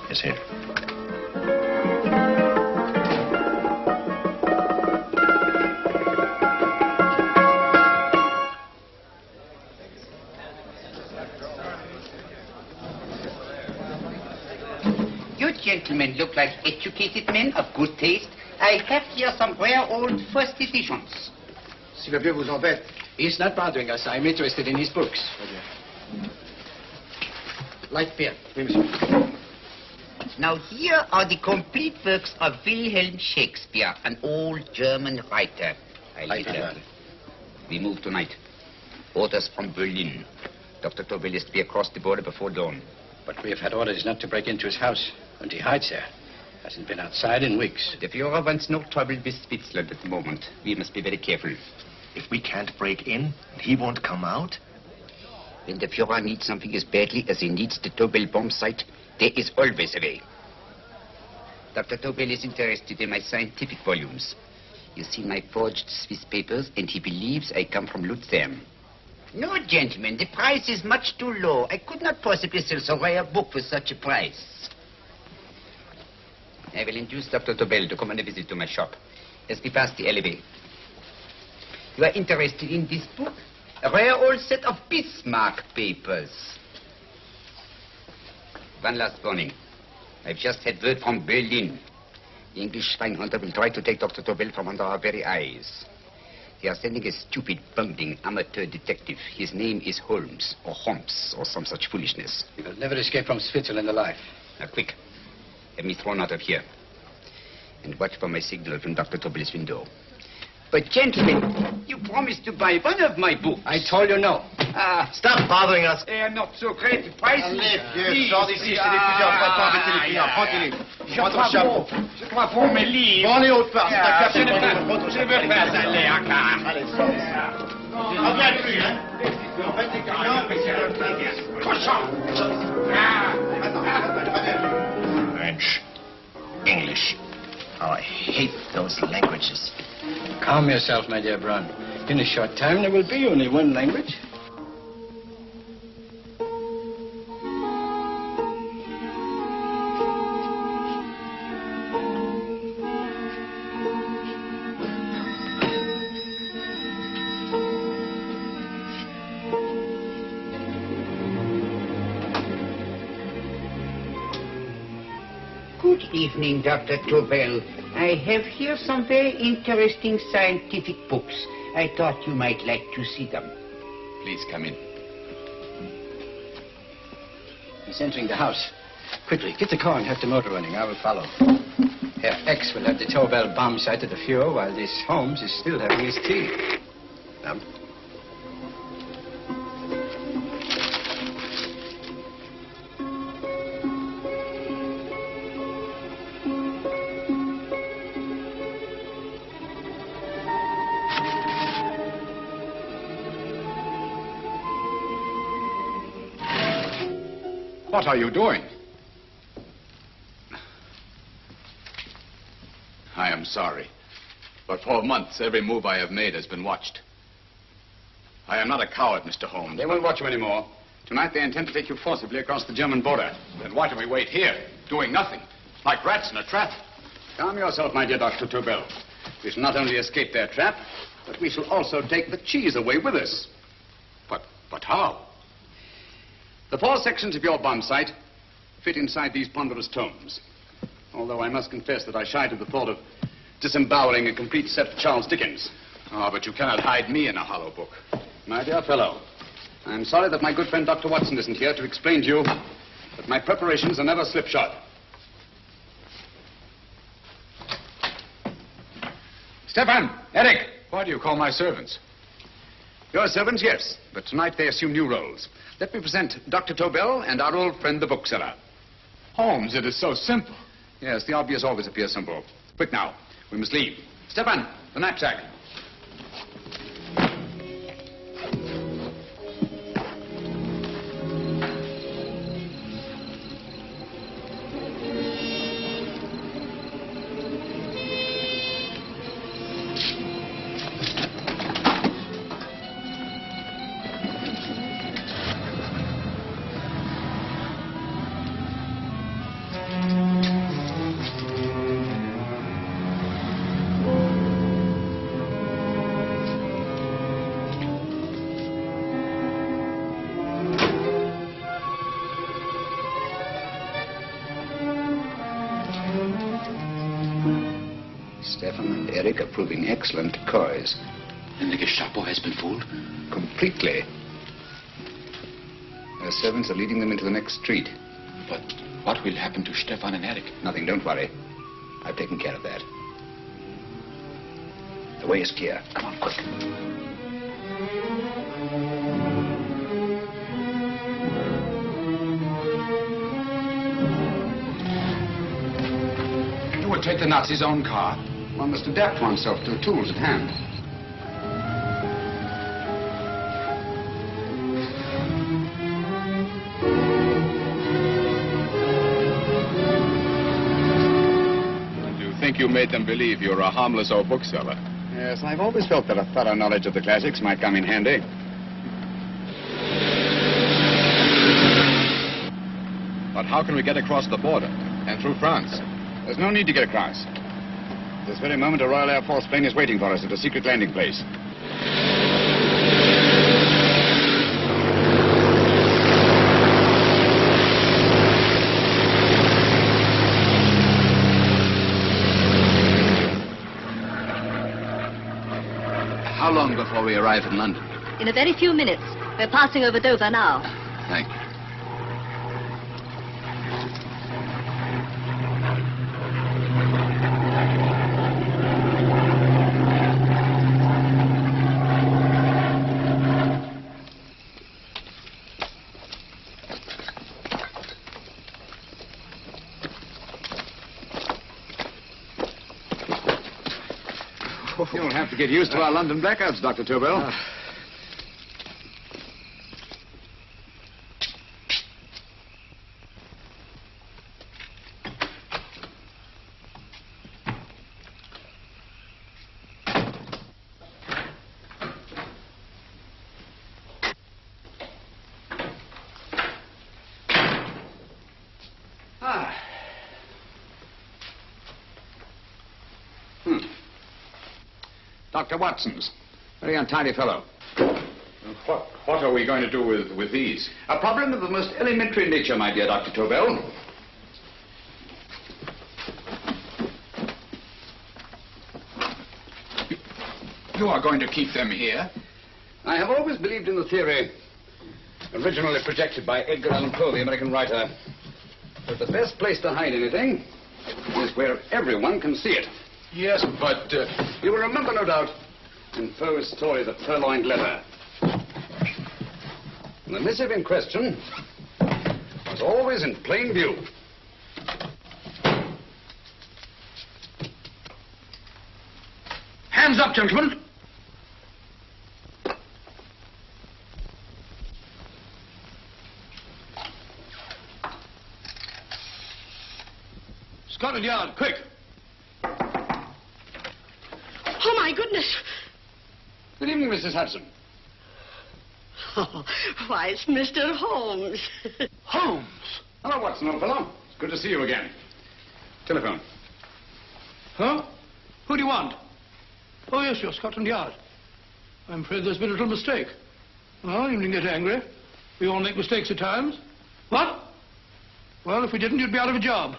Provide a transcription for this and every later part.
Yes, sir. You gentlemen look like educated men of good taste. I have here some rare old first editions. Si le vieux vous embête. He's not bothering us. I'm interested in his books. Light beer. Oui, monsieur. Now here are the complete works of Wilhelm Shakespeare, an old German writer. We move tonight. Orders from Berlin. Dr. Tobel is to be across the border before dawn. But we have had orders not to break into his house, and he hides there. Hasn't been outside in weeks. The Führer wants no trouble with Switzerland at the moment. We must be very careful. If we can't break in, he won't come out? When the Führer needs something as badly as he needs the Tobel bomb site, there is always a way. Dr. Tobel is interested in my scientific volumes. He's seen my forged Swiss papers, and he believes I come from Lucerne. No, gentlemen, the price is much too low. I could not possibly sell so rare a book for such a price. I will induce Dr. Tobel to come on a visit to my shop as we pass the alleyway. You are interested in this book? A rare old set of Bismarck papers. One last warning. I've just had word from Berlin. The English swinehunter will try to take Dr. Tobel from under our very eyes. They are sending a stupid, bungling amateur detective. His name is Holmes, or some such foolishness. He will never escape from Switzerland alive. Now, quick. Have me thrown out of here. And watch for my signal from Dr. Tobel's window. But, gentlemen, you promised to buy one of my books. I told you no. Stop bothering us. They are not so great a price. Allez, vieux, sors d'ici, je t'ai dit plusieurs fois de pas embêter les clients. Prends-les. Prends ton chapeau. Je crois pour mes livres. Prends les hautes parts. Je ne veux pas aller à car. Allez, sors d'ici. Reviens plus, hein. En fait, les clients, Cochon. French. English. Oh, I hate those languages. Calm yourself, my dear Brown. In a short time, there will be only one language. Good evening, Dr. Tobel. I have here some very interesting scientific books. I thought you might like to see them. Please come in. He's entering the house. Quickly, get the car and have the motor running. I will follow. Herr X will have the Tobel bomb site at the Führer while this Holmes is still having his tea. What are you doing? I am sorry, but for months every move I have made has been watched. I am not a coward, Mr. Holmes. They won't watch you anymore. Tonight they intend to take you forcibly across the German border. Then why do we wait here, doing nothing, like rats in a trap? Calm yourself, my dear Dr. Tobel. We shall not only escape their trap, but we shall also take the cheese away with us. But how? The 4 sections of your bomb site fit inside these ponderous tomes. Although I must confess that I shied at the thought of disemboweling a complete set of Charles Dickens. Oh, but you cannot hide me in a hollow book. My dear fellow, I'm sorry that my good friend Dr. Watson isn't here to explain to you that my preparations are never slipshod. Stefan! Eric! Why do you call my servants? Your servants, yes, but tonight they assume new roles. Let me present Dr. Tobel and our old friend, the bookseller. Holmes, it is so simple. Yes, the obvious always appears simple. Quick now, we must leave. Stefan, the knapsack. Stefan and Eric are proving excellent decoys. And the Gestapo has been fooled? Completely. Their servants are leading them into the next street. But what will happen to Stefan and Eric? Nothing, don't worry. I've taken care of that. The way is clear. Come on, quick. You would take the Nazis' own car. One must adapt oneself to the tools at hand. You made them believe you were a harmless old bookseller. Yes, I've always felt that a thorough knowledge of the classics might come in handy. But how can we get across the border and through France? There's no need to get across. This very moment, a Royal Air Force plane is waiting for us at a secret landing place. How long before we arrive in London? In a very few minutes. We're passing over Dover now. Thank you. You'll have to get used to our London blackouts, Dr. Tobel. Dr. Watson's. Very untidy fellow. What are we going to do with these? A problem of the most elementary nature, my dear Dr. Tobel. You are going to keep them here? I have always believed in the theory, originally projected by Edgar Allan Poe, the American writer, that the best place to hide anything is where everyone can see it. Yes, but... You will remember, no doubt, in Poe's story, The Purloined Letter. The missive in question was always in plain view. Hands up, gentlemen. Scotland Yard, quick. Oh, my goodness. Good evening, Mrs. Hudson. Oh, why, it's Mr. Holmes. Holmes? Hello, Watson, old fellow. It's good to see you again. Telephone. Huh? Who do you want? Oh, yes, you're Scotland Yard. I'm afraid there's been a little mistake. Well, you needn't get angry. We all make mistakes at times. What? Well, if we didn't, you'd be out of a job.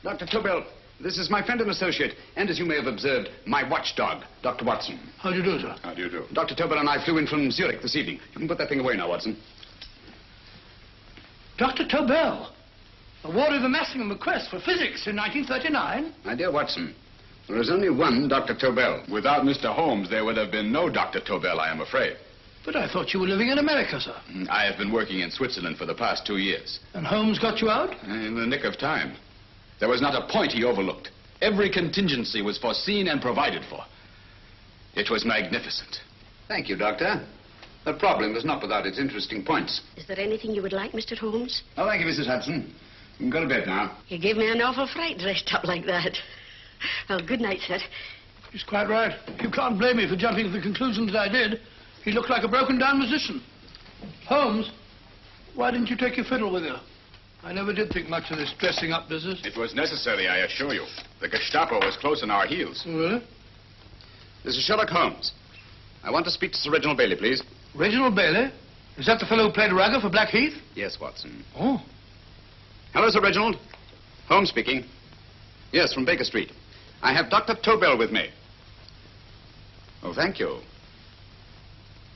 Dr. Tobel, this is my friend and associate, and as you may have observed, my watchdog, Dr. Watson. How do you do, sir? How do you do? Dr. Tobel and I flew in from Zurich this evening. You can put that thing away now, Watson. Dr. Tobel, awarded the Massingham Bequest for physics in 1939. My dear Watson, there is only one Dr. Tobel. Without Mr. Holmes, there would have been no Dr. Tobel, I am afraid. But I thought you were living in America, sir. I have been working in Switzerland for the past 2 years. And Holmes got you out? In the nick of time. There was not a point he overlooked. Every contingency was foreseen and provided for. It was magnificent. Thank you, Doctor. The problem was not without its interesting points. Is there anything you would like, Mr. Holmes? Oh, thank you, Mrs. Hudson. You can go to bed now. You gave me an awful fright dressed up like that. Well, good night, sir. He's quite right. You can't blame me for jumping to the conclusion that I did. He looked like a broken-down musician. Holmes, why didn't you take your fiddle with you? I never did think much of this dressing-up business. It was necessary, I assure you. The Gestapo was close on our heels. Really? This is Sherlock Holmes. I want to speak to Sir Reginald Bailey, please. Reginald Bailey? Is that the fellow who played Rugger for Blackheath? Yes, Watson. Oh. Hello, Sir Reginald. Holmes speaking. Yes, from Baker Street. I have Dr. Tobel with me. Oh, thank you.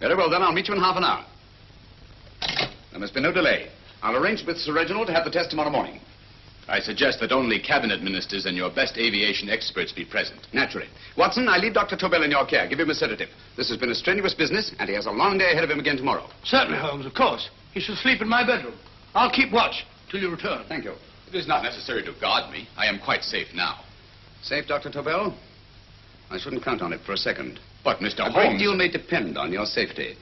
Very well, then. I'll meet you in half an hour. There must be no delay. I'll arrange with Sir Reginald to have the test tomorrow morning. I suggest that only cabinet ministers and your best aviation experts be present. Naturally. Watson, I leave Dr. Tobel in your care. Give him a sedative. This has been a strenuous business, and he has a long day ahead of him again tomorrow. Certainly, Holmes, of course. He shall sleep in my bedroom. I'll keep watch till you return. Thank you. It is not necessary to guard me. I am quite safe now. Safe, Dr. Tobel? I shouldn't count on it for a second. But, Mr. A Holmes... great deal may depend on your safety.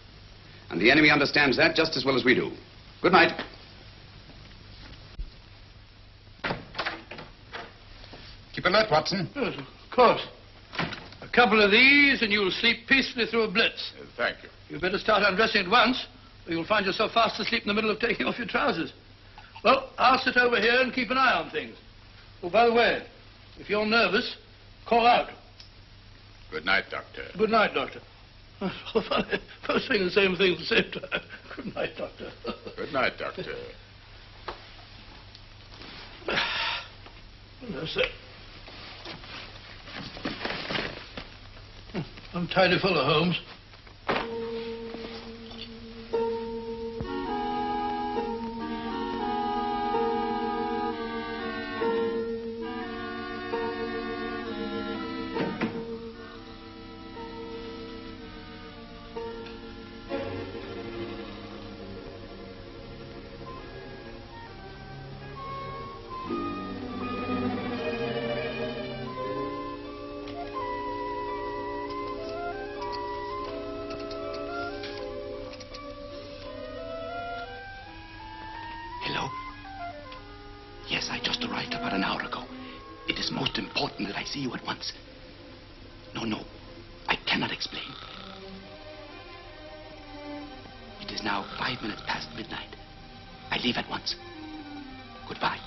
And the enemy understands that just as well as we do. Good night. Keep alert, Watson. Yes, of course. A couple of these and you'll sleep peacefully through a blitz. Thank you. You'd better start undressing at once, or you'll find yourself fast asleep in the middle of taking off your trousers. Well, I'll sit over here and keep an eye on things. Oh, by the way, if you're nervous, call out. Good night, Doctor. Good night, Doctor. Oh, funny. Both saying the same thing at the same time. Good night, Doctor. Good night, Doctor. No, sir. Untidy fellow, Holmes. Hello? Yes, I just arrived about an hour ago. It is most important that I see you at once. No, I cannot explain. It is now 5 minutes past midnight. I leave at once. Goodbye.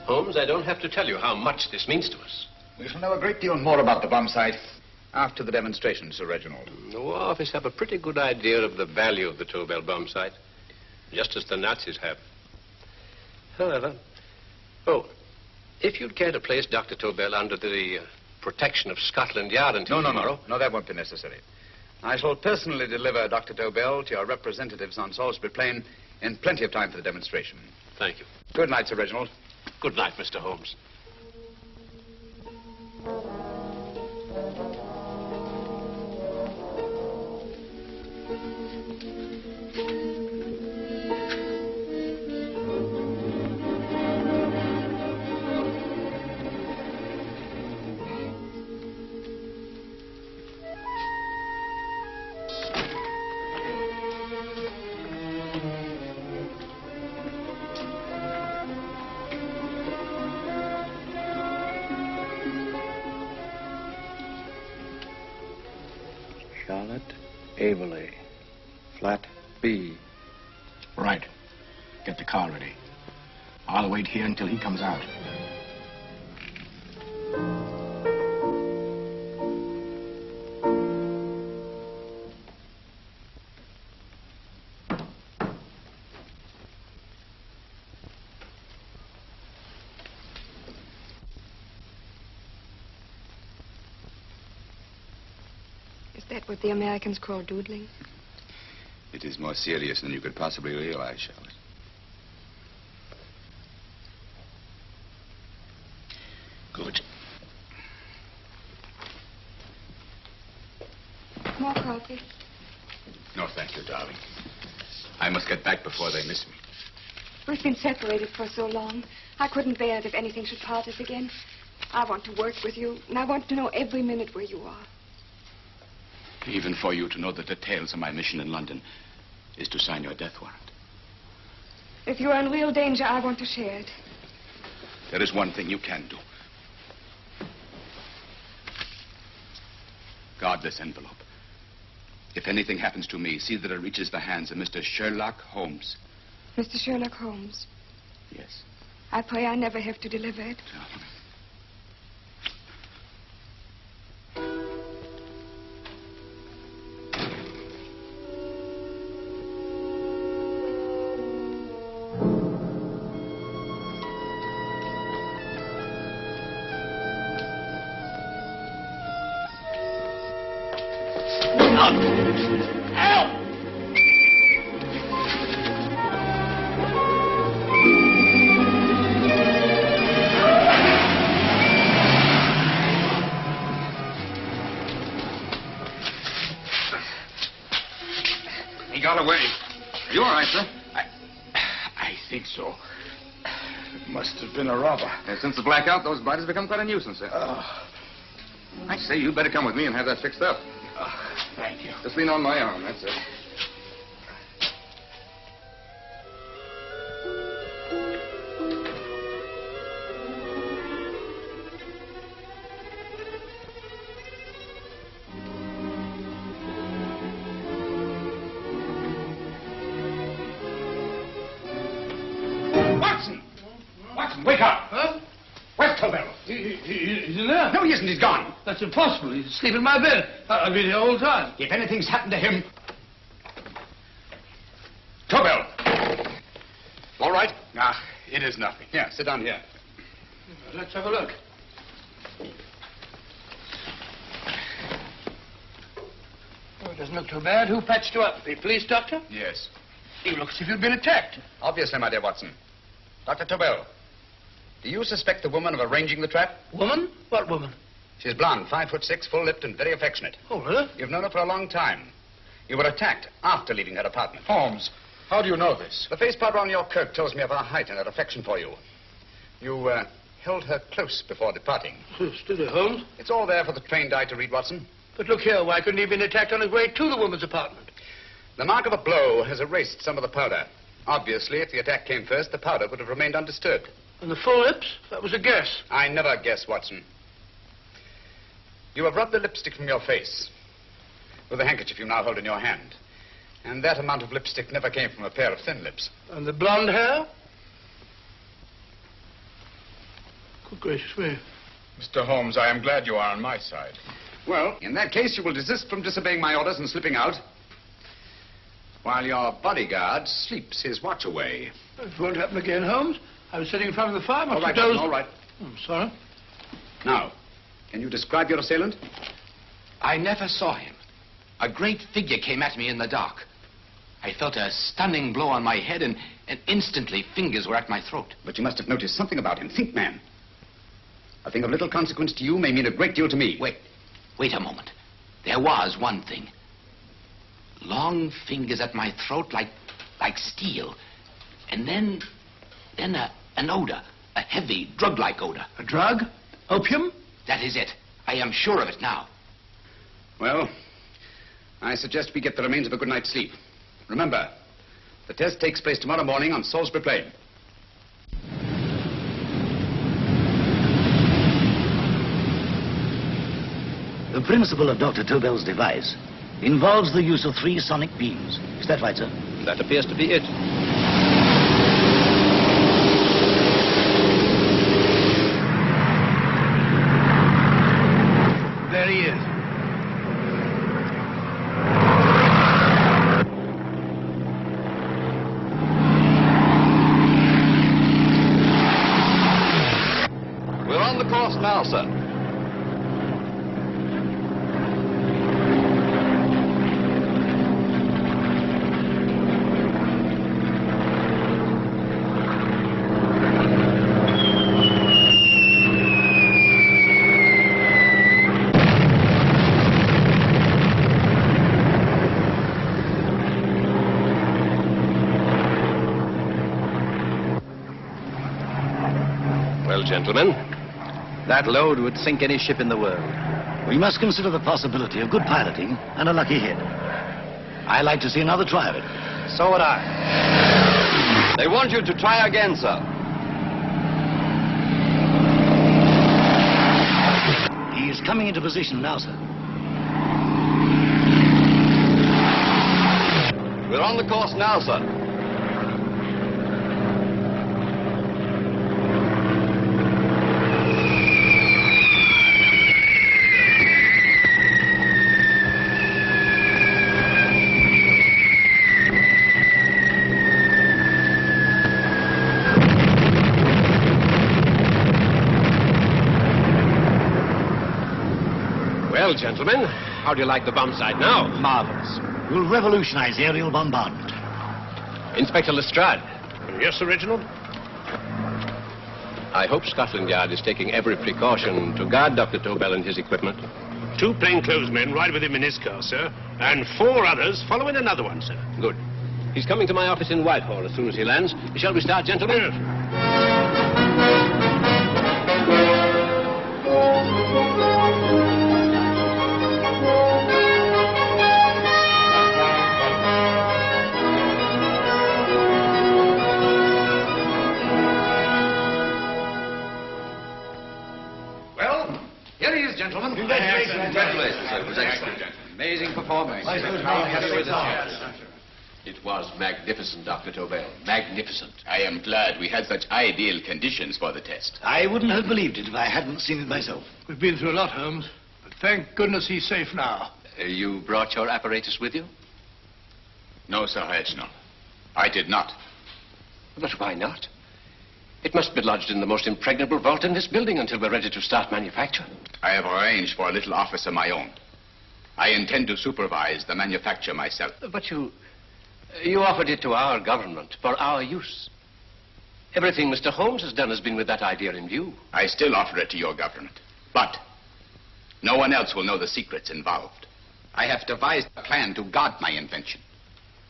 Holmes, I don't have to tell you how much this means to us. We shall know a great deal more about the bomb site after the demonstration, Sir Reginald. The War Office have a pretty good idea of the value of the Tobel bomb site, just as the Nazis have. However, if you'd care to place Dr. Tobel under the protection of Scotland Yard until tomorrow... No, that won't be necessary. I shall personally deliver Dr. Tobel to your representatives on Salisbury Plain in plenty of time for the demonstration. Thank you. Good night, Sir Reginald. Good night, Mr. Holmes. Charlotte Averley, flat B. Right. Get the car ready. I'll wait here until he comes out. Is that what the Americans call doodling? It is more serious than you could possibly realize, Charlotte. Good. More coffee? No, thank you, darling. I must get back before they miss me. We've been separated for so long. I couldn't bear it if anything should part us again. I want to work with you, and I want to know every minute where you are. Even for you to know the details of my mission in London is to sign your death warrant. If you're in real danger, I want to share it. There is one thing you can do. Guard this envelope. If anything happens to me, see that it reaches the hands of Mr. Sherlock Holmes. Mr. Sherlock Holmes, Yes. I pray I never have to deliver it. out! Help! He got away. Are you all right, sir? I think so. It must have been a robber. Since the blackout, those bodies have become quite a nuisance, sir. I say, you better come with me and have that fixed up. Thank you. Just lean on my arm, that's it. Watson, wake up! Huh? Where's Tobel? He's in there. No, he isn't. He's gone. That's impossible. He's asleep in my bed. I've been here all the time. If anything's happened to him... Tobel! All right? Ah, it is nothing. Here, sit down here. Let's have a look. Oh, it doesn't look too bad. Who patched you up? The police doctor? Yes. You look as if you'd been attacked. Obviously, my dear Watson. Dr. Tobel, do you suspect the woman of arranging the trap? Woman? What woman? She's blonde, 5'6", full-lipped, and very affectionate. Oh, really? You've known her for a long time. You were attacked after leaving her apartment. Holmes, how do you know this? The face powder on your coat tells me of her height and her affection for you. You held her close before departing. Steady, Holmes. It's all there for the trained eye to read, Watson. But look here, why couldn't he have been attacked on his way to the woman's apartment? The mark of a blow has erased some of the powder. Obviously, if the attack came first, the powder would have remained undisturbed. And the full lips? That was a guess. I never guess, Watson. You have rubbed the lipstick from your face with the handkerchief you now hold in your hand. And that amount of lipstick never came from a pair of thin lips. And the blonde hair? Good gracious me. Mr. Holmes, I am glad you are on my side. Well, in that case, you will desist from disobeying my orders and slipping out while your bodyguard sleeps his watch away. It won't happen again, Holmes. I was sitting in front of the fire. All right, Watson, all right. I'm sorry. Now, can you describe your assailant? I never saw him. A great figure came at me in the dark. I felt a stunning blow on my head, and instantly fingers were at my throat. But you must have noticed something about him. Think, man. A thing of little consequence to you may mean a great deal to me. Wait a moment. There was one thing. Long fingers at my throat like steel. And then an odor. A heavy, drug-like odor. A drug? Opium? That is it. I am sure of it now. Well, I suggest we get the remains of a good night's sleep. Remember, the test takes place tomorrow morning on Salisbury Plain. The principle of Dr. Tobel's device involves the use of 3 sonic beams. Is that right, sir? That appears to be it. There he is. We're on the course now, sir. Gentlemen, that load would sink any ship in the world. We must consider the possibility of good piloting and a lucky hit. I like to see another try of it. So would I. They want you to try again, sir. He's coming into position now, sir. We're on the course now, sir. Well, gentlemen, How do you like the bomb site now? Marvelous. We'll revolutionize aerial bombardment. Inspector Lestrade. Yes, Sir Reginald? I hope Scotland Yard is taking every precaution to guard Dr. Tobel and his equipment. 2 plainclothesmen ride with him in his car, sir, and 4 others follow in another one, sir. Good. He's coming to my office in Whitehall as soon as he lands. Shall we start, gentlemen? Yes. Well, here he is, gentlemen. Congratulations, sir. It was excellent. Amazing performance. It was magnificent, Dr. Tobel. Magnificent. I am glad we had such ideal conditions for the test. I wouldn't have believed it if I hadn't seen it myself. We've been through a lot, Holmes, but thank goodness he's safe now. You brought your apparatus with you? No, Sir Reginald. I did not. But why not? It must be lodged in the most impregnable vault in this building until we're ready to start manufacture. I have arranged for a little office of my own. I intend to supervise the manufacture myself. But you offered it to our government for our use. Everything Mr. Holmes has done has been with that idea in view. I still offer it to your government. But no one else will know the secrets involved. I have devised a plan to guard my invention.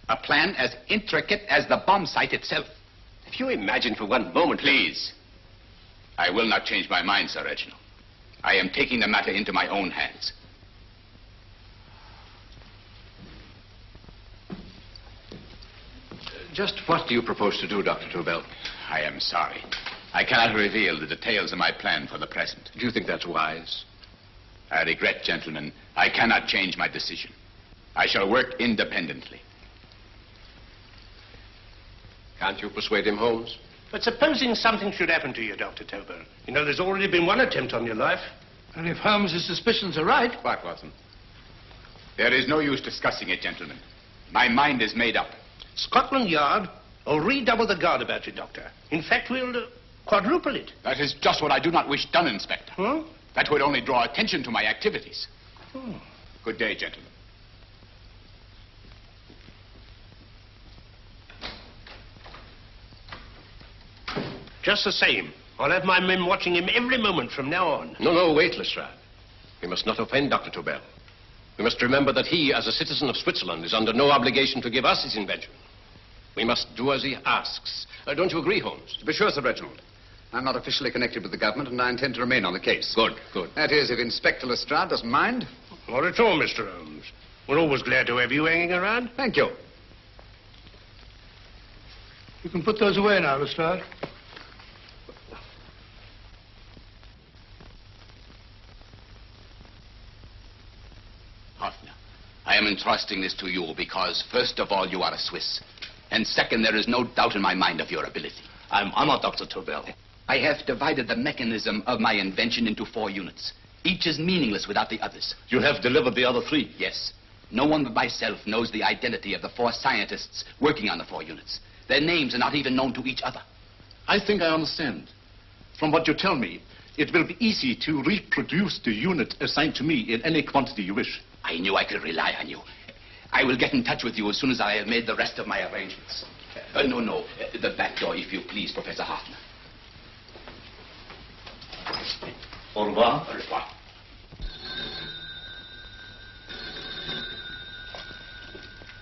A plan as intricate as the bomb site itself. If you imagine for one moment... Please. I will not change my mind, Sir Reginald. I am taking the matter into my own hands. Just what do you propose to do, Dr. Tobel? I am sorry. I cannot reveal the details of my plan for the present. Do you think that's wise? I regret, gentlemen, I cannot change my decision. I shall work independently. Can't you persuade him, Holmes? But supposing something should happen to you, Dr. Tobel. You know, there's already been one attempt on your life. And if Holmes's suspicions are right... What, Watson? There is no use discussing it, gentlemen. My mind is made up. Scotland Yard will redouble the guard about you, Doctor. In fact, we'll quadruple it. That is just what I do not wish done, Inspector. Huh? That would only draw attention to my activities. Good day, gentlemen. Just the same, I'll have my men watching him every moment from now on. No, wait, Lestrade. We must not offend Dr. Tobel. We must remember that he, as a citizen of Switzerland, is under no obligation to give us his invention. We must do as he asks. Don't you agree, Holmes? To be sure, Sir Reginald. I'm not officially connected with the government, and I intend to remain on the case. Good. That is, if Inspector Lestrade doesn't mind. Not at all, Mr. Holmes. We're always glad to have you hanging around. Thank you. You can put those away now, Lestrade. Hoffner, I am entrusting this to you because, first of all, you are a Swiss. And second, there is no doubt in my mind of your ability. I'm honored, Dr. Tobel. I have divided the mechanism of my invention into 4 units. Each is meaningless without the others. You have delivered the other 3? Yes. No one but myself knows the identity of the 4 scientists working on the 4 units. Their names are not even known to each other. I think I understand. From what you tell me, it will be easy to reproduce the unit assigned to me in any quantity you wish. I knew I could rely on you. I will get in touch with you as soon as I have made the rest of my arrangements. No. The back door, if you please, Professor Hoffner. Au revoir. Au revoir.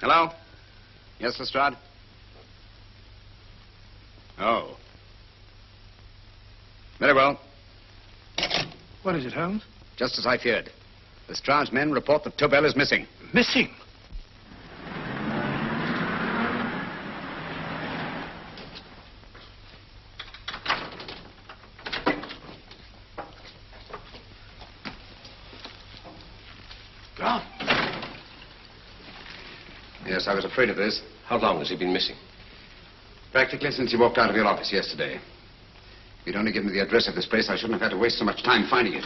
Hello? Yes, Lestrade? Oh. Very well. What is it, Holmes? Just as I feared. Lestrade's men report that Tobel is missing. Missing? Gone. Yes, I was afraid of this. How long has he been missing? Practically since he walked out of your office yesterday. If you'd only given me the address of this place, I shouldn't have had to waste so much time finding it.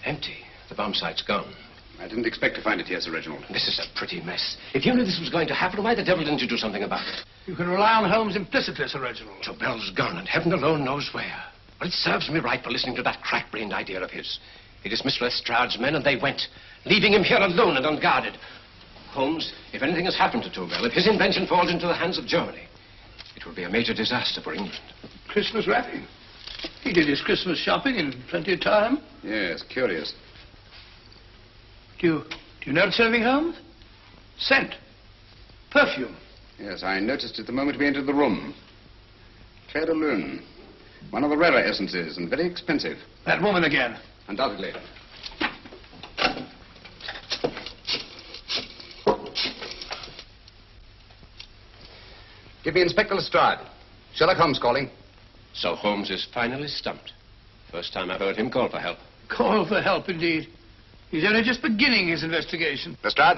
Empty. The bomb site's gone. I didn't expect to find it here, Sir Reginald. This is a pretty mess. If you knew this was going to happen, why the devil didn't you do something about it? You can rely on Holmes implicitly, Sir Reginald. Tobel's gone, and heaven alone knows where. But it serves me right for listening to that crack-brained idea of his. He dismissed Lestrade's men, and they went, leaving him here alone and unguarded. Holmes, if anything has happened to Tobel, if his invention falls into the hands of Germany, it will be a major disaster for England. Christmas wrapping. He did his Christmas shopping in plenty of time. Yes, curious. Do you notice anything, Holmes? Scent. Perfume. Yes, I noticed it the moment we entered the room. Claire de Lune. One of the rarer essences, and very expensive. That woman again. Undoubtedly. Give me Inspector Lestrade. Sherlock Holmes calling. So Holmes is finally stumped. First time I've heard him call for help. Call for help, indeed. He's only just beginning his investigation. Lestrade,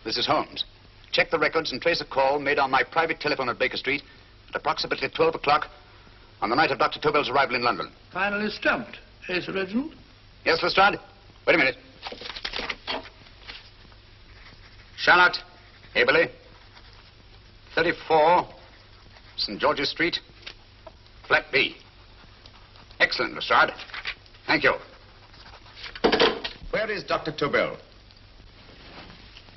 this is Holmes. Check the records and trace a call made on my private telephone at Baker Street at approximately 12 o'clock on the night of Dr. Tobel's arrival in London. Finally stumped. Eh, Sir Reginald? Yes, Lestrade? Wait a minute. Charlotte, Aberley, 34, St. George's Street, flat B. Excellent, Lestrade. Thank you. Where is Dr. Tobel?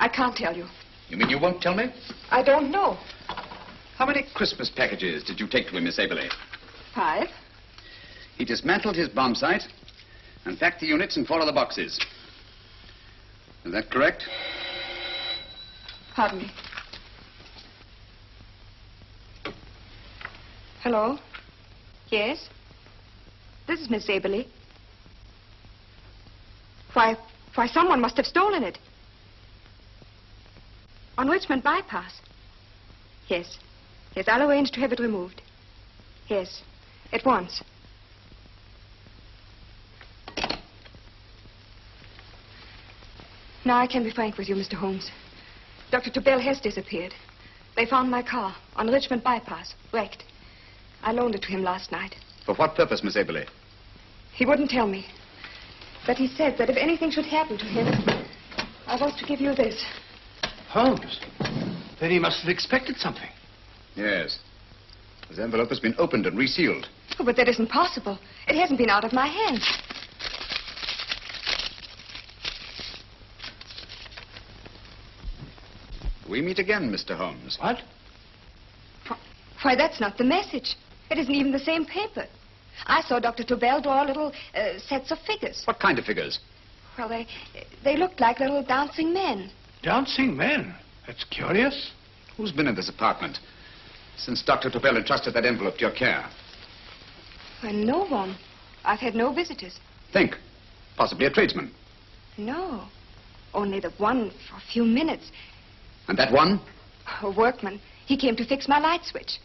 I can't tell you. You mean you won't tell me? I don't know. How many Christmas packages did you take to him, Miss Aberley? 5. He dismantled his bomb site and packed the units in 4 other boxes. Is that correct? Pardon me. Hello? Yes? This is Miss Aberley. Why, someone must have stolen it. On Richmond Bypass. Yes. Yes, I'll arrange to have it removed. Yes, at once. Now I can be frank with you, Mr. Holmes. Dr. Tobel has disappeared. They found my car on Richmond Bypass, wrecked. I loaned it to him last night. For what purpose, Miss Aberley? He wouldn't tell me. But he said that if anything should happen to him, I was to give you this. Holmes? Then he must have expected something. Yes. His envelope has been opened and resealed. Oh, but that isn't possible. It hasn't been out of my hands. We meet again, Mr. Holmes. What? Why, that's not the message. It isn't even the same paper. I saw Dr. Tobel draw little sets of figures. What kind of figures? Well, they looked like little dancing men. Dancing men? That's curious. Who's been in this apartment since Dr. Tobel entrusted that envelope to your care? Well, no one. I've had no visitors. Think. Possibly a tradesman. No. Only the one for a few minutes. And that one? A workman. He came to fix my light switch.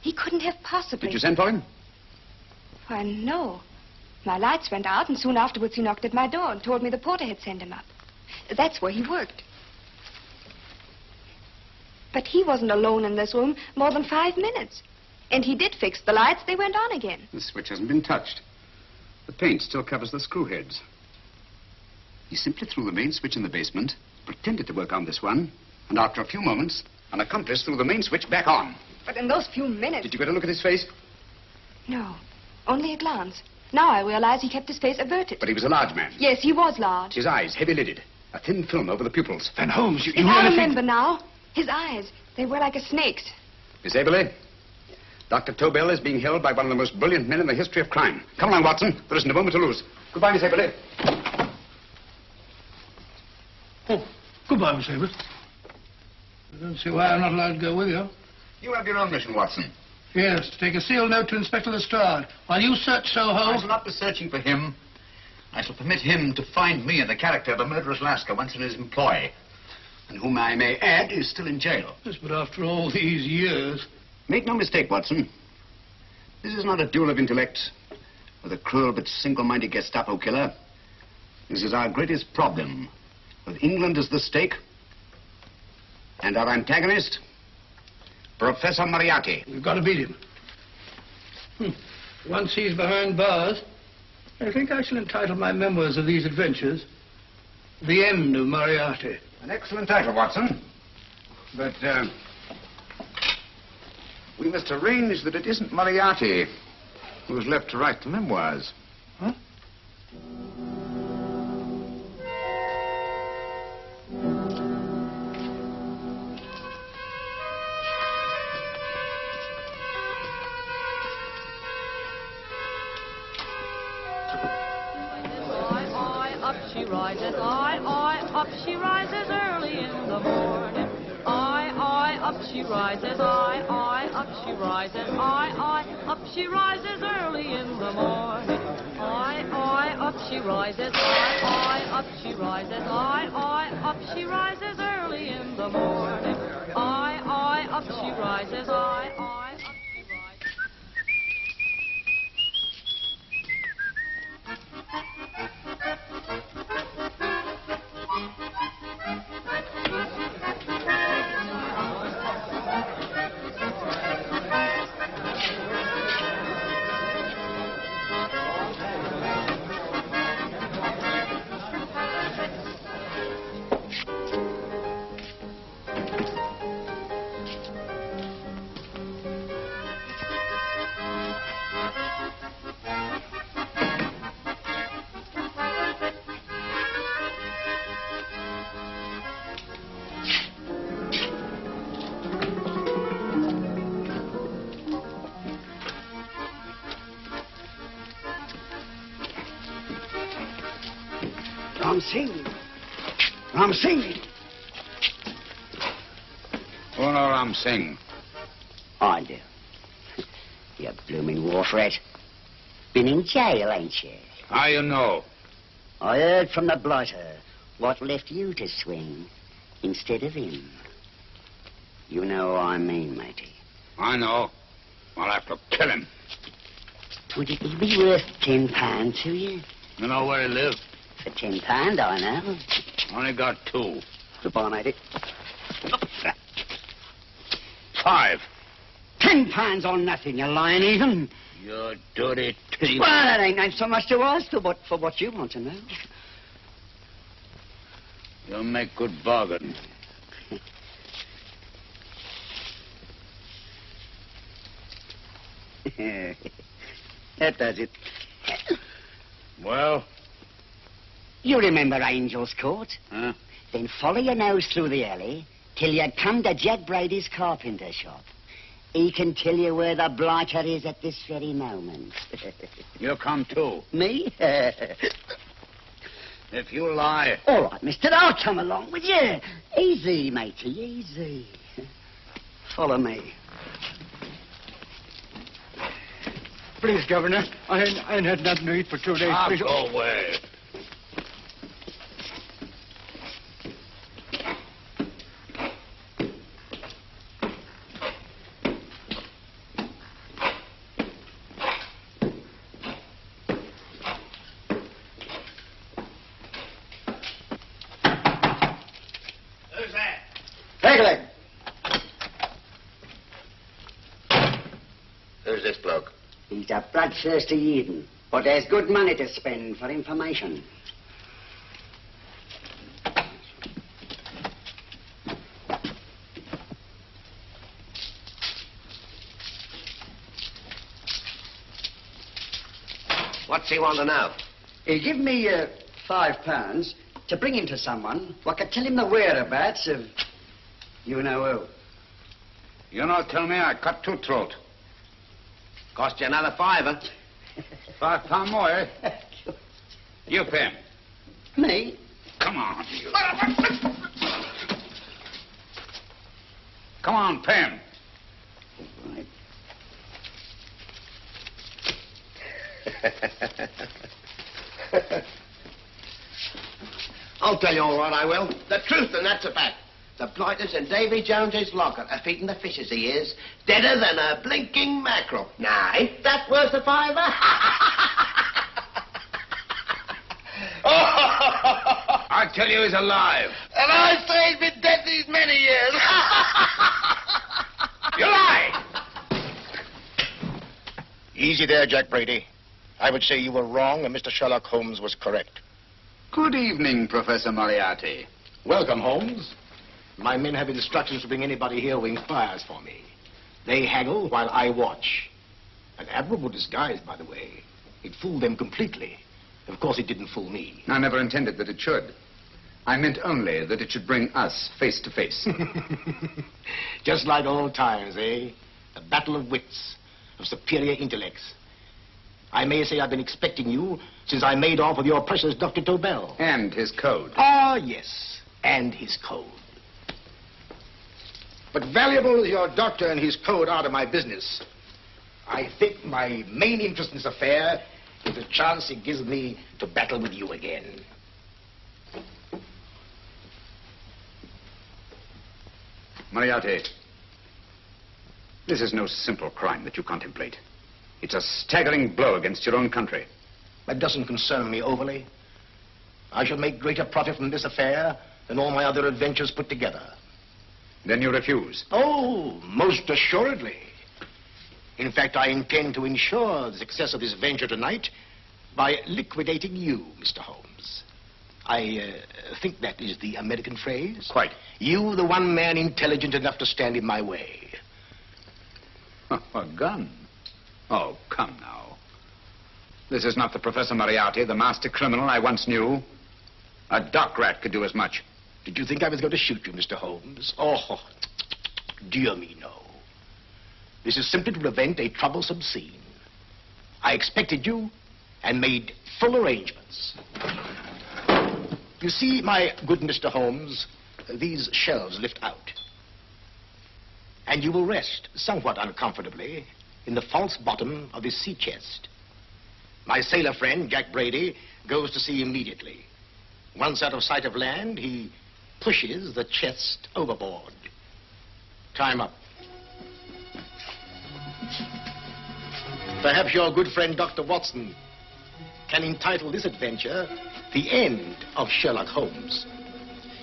He couldn't have possibly... Did you send for him? Why, no. My lights went out, and soon afterwards he knocked at my door and told me the porter had sent him up. That's where he worked. But he wasn't alone in this room more than 5 minutes. And he did fix the lights. They went on again. The switch hasn't been touched. The paint still covers the screw heads. He simply threw the main switch in the basement, pretended to work on this one, and after a few moments, an accomplice threw the main switch back on. But in those few minutes... Did you get a look at his face? No, only a glance. Now I realize he kept his face averted. But he was a large man. Yes, he was large. His eyes heavy-lidded. A thin film over the pupils. Van Holmes, you I really remember now. His eyes, they were like a snake's. Miss Aberley, Dr. Tobel is being held by one of the most brilliant men in the history of crime. Come along, Watson. There isn't a moment to lose. Goodbye, Miss Aberley. Oh, goodbye, Miss Aberley. I don't see why I'm not allowed to go with you. You have your own mission, Watson. Yes, to take a sealed note to Inspector Lestrade. While you search Soho... I shall not be searching for him. I shall permit him to find me in the character of a murderous Lascar once in his employ, and whom I may add is still in jail. Yes, but after all these years... Make no mistake, Watson. This is not a duel of intellects with a cruel but single-minded Gestapo killer. This is our greatest problem, with England as the stake, and our antagonist, Professor Moriarty. We've got to beat him. Once he's behind bars, I think I shall entitle my memoirs of these adventures, The End of Moriarty. An excellent title, Watson. But, we must arrange that it isn't Moriarty who's left to write the memoirs. Huh? she rises, I, up she rises early in the morning. I, up she rises, I, up she rises, I, up she rises early in the morning. I, up she rises, I, up she rises, I, up she rises early in the morning. I, up she rises, I, up she rises. Ram Singh. Oh, no, Ram Singh. I do. You blooming wharf rat. Been in jail, ain't you? How you know? I heard from the blighter what left you to swing instead of him. You know what I mean, matey. I know. I'll have to kill him. Would it be worth £10 to you? You know where he lives? For £10, I know. Only got 2. Goodbye, matey. £5. £10 on nothing, you lying heathen. You dirty thief. Well, that ain't so much to ask for what you want to know. You'll make good bargain. That does it. Well? You remember Angel's Court? Huh? Then follow your nose through the alley till you come to Jack Brady's carpenter shop. He can tell you where the blighter is at this very moment. You come too. Me? If you lie... All right, mister, I'll come along with you. Easy, matey, easy. Follow me. Please, Governor, I ain't had nothing to eat for 2 days. Please. Go away. Who's this bloke? He's a bloodthirsty heathen, but there's good money to spend for information. What's he want to know? He give me £5 to bring him to someone who could tell him the whereabouts of you know who. You not tell me I cut 2 throat. Cost you another £5. £5 more, eh? You pay him. Me? Come on, you. Come on, pay him. Right. I'll tell you all right, I will. The truth, and that's a fact. The blighters in Davy Jones's locker are feeding the fishes, he is. Deader than a blinking mackerel. Now, ain't that worth a £5? I tell you he's alive. And I say he's been dead these many years. You lie! Easy there, Jack Brady. I would say you were wrong and Mr. Sherlock Holmes was correct. Good evening, Professor Moriarty. Welcome, Holmes. My men have instructions to bring anybody here who inquires for me. They haggle while I watch. An admirable disguise, by the way. It fooled them completely. Of course, it didn't fool me. I never intended that it should. I meant only that it should bring us face to face. Just like old times, eh? A battle of wits, of superior intellects. I may say I've been expecting you since I made off with your precious Dr. Tobel. And his code. Ah, yes, and his code. But valuable as your doctor and his code are to my business, I think my main interest in this affair is the chance it gives me to battle with you again. Moriarty, this is no simple crime that you contemplate. It's a staggering blow against your own country. That doesn't concern me overly. I shall make greater profit from this affair than all my other adventures put together. Then you refuse? Oh, most assuredly. In fact, I intend to ensure the success of this venture tonight by liquidating you, Mr. Holmes. I think that is the American phrase. Quite. You, the one man intelligent enough to stand in my way. A gun? Oh, come now. This is not the Professor Moriarty, the master criminal I once knew. A dock rat could do as much. Did you think I was going to shoot you, Mr. Holmes? Oh, dear me, no. This is simply to prevent a troublesome scene. I expected you and made full arrangements. You see, my good Mr. Holmes, these shelves lift out. And you will rest somewhat uncomfortably in the false bottom of this sea chest. My sailor friend, Jack Brady, goes to sea immediately. Once out of sight of land, he pushes the chest overboard. Time up. Perhaps your good friend, Dr. Watson, can entitle this adventure The End of Sherlock Holmes.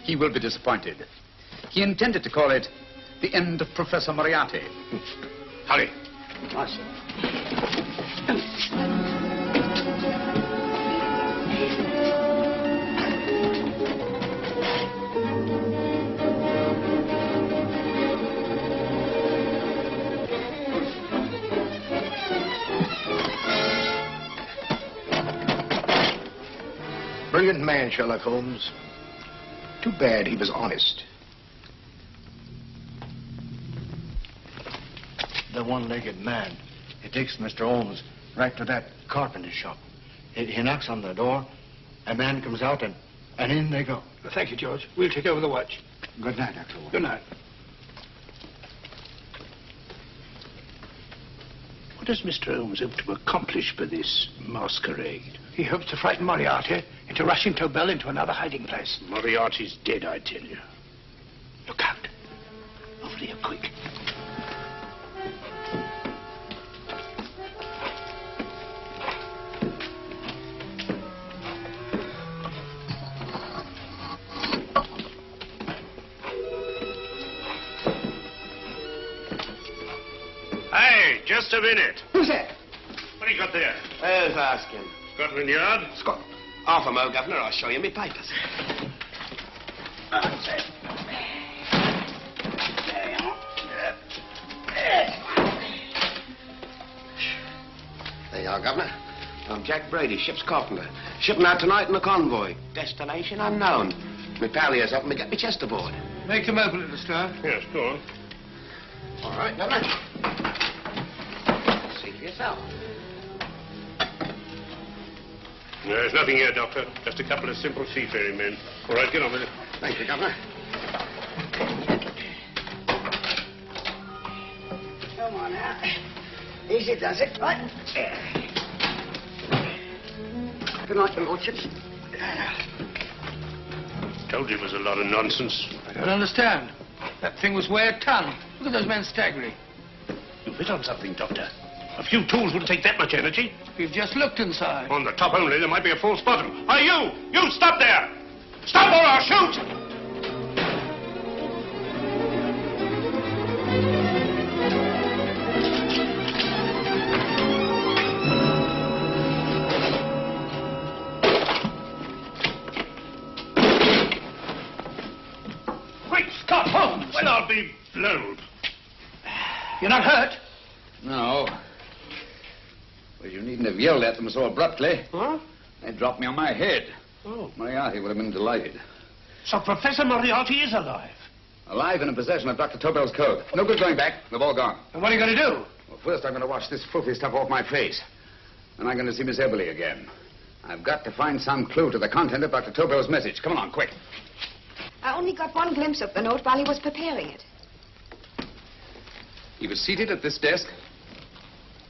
He will be disappointed. He intended to call it The End of Professor Moriarty. Hurry. Brilliant man, Sherlock Holmes. Too bad he was honest. The one-legged man. He takes Mr. Holmes right to that carpenter shop. He knocks on the door. A man comes out, and in they go. Thank you, George. We'll take over the watch. Good night, Dr. Holmes. Good night. What does Mr. Holmes hope to accomplish by this masquerade? He hopes to frighten Moriarty into rushing Tobel into another hiding place. Moriarty's dead, I tell you. Look out. Over here, quick. Hey, just a minute. Who's that? What do you got there? Who's asking? Scotland Yard? Scotland. Half a mo, Governor. I'll show you my papers. That's it. There you are. There you are, Governor. I'm Jack Brady, ship's carpenter. Shipping out tonight in a convoy. Destination unknown. My pal here's helping me get my chest aboard. Make them open, little star. Yes, go on. All right, Governor. See for yourself. There's nothing here, Doctor. Just a couple of simple seafaring men. All right, get on with it. Thank you, Governor. Come on now. Easy does it, right? Good night, your lordships. Told you it was a lot of nonsense. I don't understand. That thing was way a ton. Look at those men staggering. You hit on something, Doctor. A few tools wouldn't take that much energy. We've just looked inside. On the top only, there might be a false bottom. Hey, you! You, stop there! Stop or I'll shoot! Great Scott, Holmes! Well, I'll be blowed. You're not hurt? No. Well, you needn't have yelled at them so abruptly. Huh? They dropped me on my head. Oh. Moriarty would have been delighted. So Professor Moriarty is alive? Alive and in possession of Dr. Tobel's code. No good going back. They've all gone. And what are you going to do? Well, first I'm going to wash this filthy stuff off my face. Then I'm going to see Miss Eberly again. I've got to find some clue to the content of Dr. Tobel's message. Come along, quick. I only got one glimpse of the note while he was preparing it. He was seated at this desk.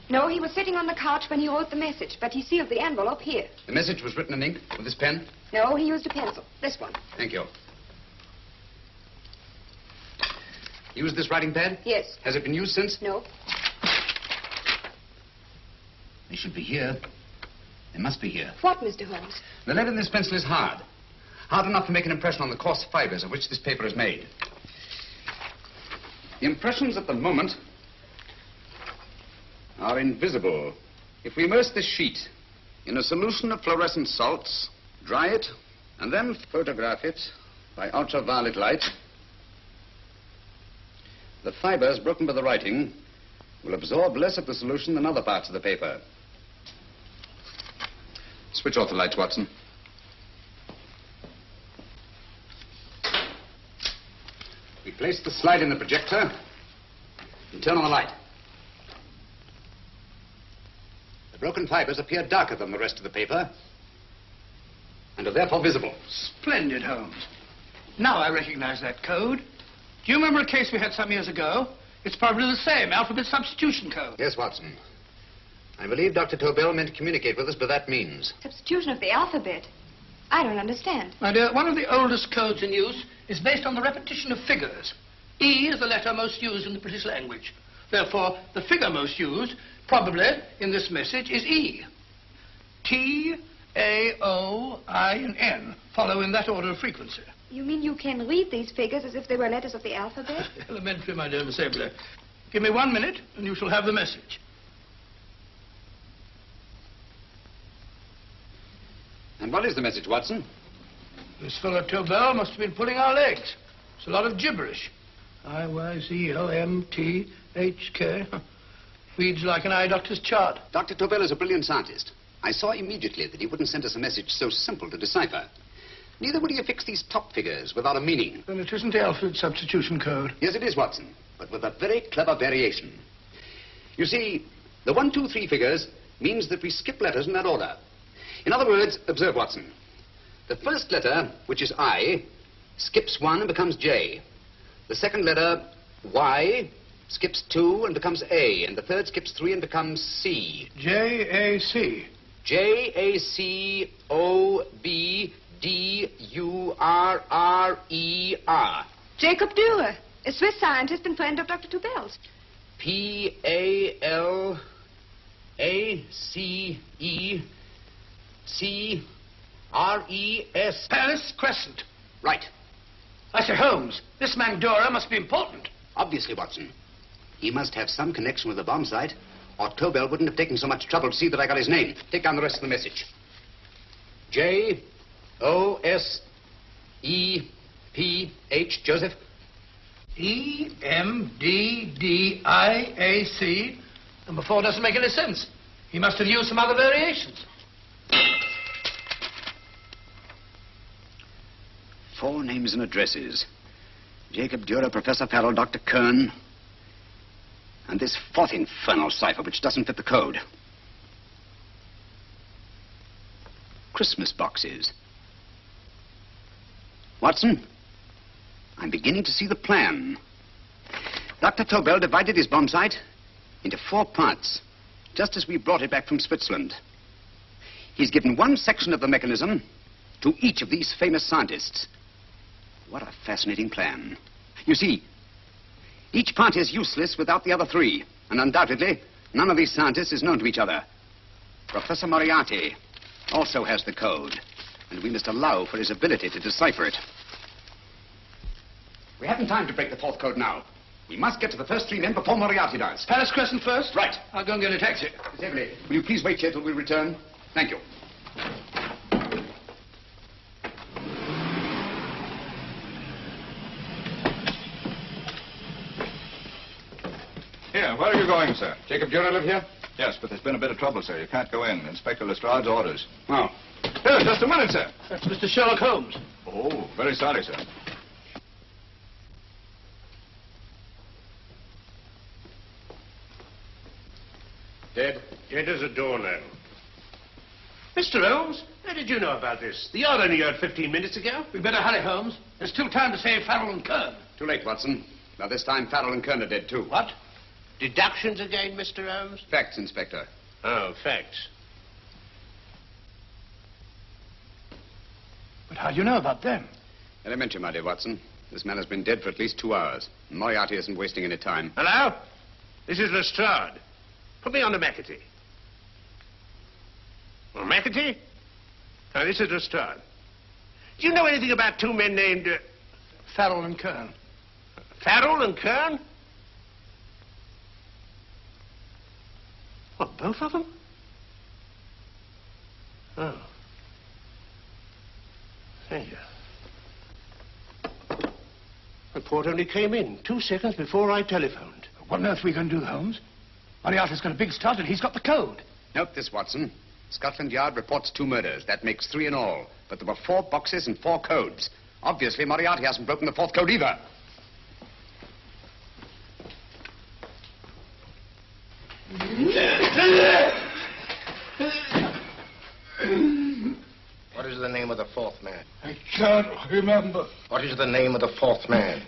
No, he was sitting on the couch when he wrote the message, but he sealed the envelope here. The message was written in ink with this pen? No, he used a pencil. This one. Thank you. Used this writing pad? Yes. Has it been used since? No. They should be here. They must be here. What, Mr. Holmes? The lead in this pencil is hard. Hard enough to make an impression on the coarse fibers of which this paper is made. The impressions at the moment are invisible. If we immerse this sheet in a solution of fluorescent salts, dry it, and then photograph it by ultraviolet light, the fibers broken by the writing will absorb less of the solution than other parts of the paper. Switch off the lights, Watson. We place the slide in the projector and turn on the light. The broken fibers appear darker than the rest of the paper and are therefore visible. Splendid, Holmes. Now I recognize that code. Do you remember a case we had some years ago? It's probably the same, alphabet substitution code. Yes, Watson. I believe Dr. Tobel meant to communicate with us by that means. Substitution of the alphabet. I don't understand. My dear, one of the oldest codes in use is based on the repetition of figures. E is the letter most used in the British language. Therefore, the figure most used, probably, in this message, is E. T, A, O, I, and N follow in that order of frequency. You mean you can read these figures as if they were letters of the alphabet? Elementary, my dear Miss Eberly. Give me 1 minute, and you shall have the message. And what is the message, Watson? This fellow Tobel must have been pulling our legs. It's a lot of gibberish. I-Y-Z-L-M-T-H-K. Reads like an eye doctor's chart. Dr. Tobel is a brilliant scientist. I saw immediately that he wouldn't send us a message so simple to decipher. Neither would he affix these top figures without a meaning. Then it isn't the alphabet substitution code. Yes, it is, Watson, but with a very clever variation. You see, the 1, 2, 3 figures means that we skip letters in that order. In other words, observe, Watson. The first letter, which is I, skips 1 and becomes J. The second letter, Y, skips 2 and becomes A. And the third skips 3 and becomes C. J-A-C. J-A-C-O-B-D-U-R-R-E-R. Jacob Dürer, a Swiss scientist and friend of Dr. Tobel's. P-A-L-A-C-E-C-R-E-S. Paris Crescent. Right. I say, Holmes, this man Dürer must be important. Obviously, Watson. He must have some connection with the bomb site, or Tobel wouldn't have taken so much trouble to see that I got his name. Take down the rest of the message. J-O-S-E-P-H, Joseph. E-M-D-D-I-A-C. Number 4 doesn't make any sense. He must have used some other variations. 4 names and addresses. Jacob Dürer, Professor Farrell, Dr. Kern, and this 4th infernal cipher, which doesn't fit the code. Christmas boxes. Watson, I'm beginning to see the plan. Dr. Tobel divided his bomb site into 4 parts, just as we brought it back from Switzerland. He's given 1 section of the mechanism to each of these famous scientists. What a fascinating plan. You see, each part is useless without the other 3, and undoubtedly, none of these scientists is known to each other. Professor Moriarty also has the code, and we must allow for his ability to decipher it. We haven't time to break the 4th code now. We must get to the first 3 men before Moriarty does. Paris Crescent first? Right. I'll go and get a taxi. Miss Eberly, will you please wait here till we return? Thank you. Here, where are you going, sir? Jacob Dürer live here? Yes, but there's been a bit of trouble, sir. You can't go in. Inspector Lestrade's orders. Oh. Here, just a minute, sir. That's Mr. Sherlock Holmes. Oh, very sorry, sir. Dead? Dead as a doornail. Mr. Holmes, how did you know about this? The yard only heard 15 minutes ago. We better hurry, Holmes. There's still time to save Farrell and Kern. Too late, Watson. Now, this time, Farrell and Kern are dead, too. What? Deductions again, Mr. Holmes? Facts, Inspector. Oh, facts. But how do you know about them? Elementary, my dear Watson. This man has been dead for at least 2 hours. Moriarty isn't wasting any time. Hello? This is Lestrade. Put me on to McAtee. Well, McAtee? Now, this is Lestrade. Do you know anything about two men named... Farrell and Kern. Farrell and Kern? What, both of them? Oh. Thank you. Report only came in 2 seconds before I telephoned. What on earth are we going to do, Holmes? Moriarty's got a big start and he's got the code. Note this, Watson. Scotland Yard reports 2 murders. That makes 3 in all. But there were 4 boxes and 4 codes. Obviously, Moriarty hasn't broken the 4th code either. What is the name of the 4th man? I can't remember. What is the name of the 4th man?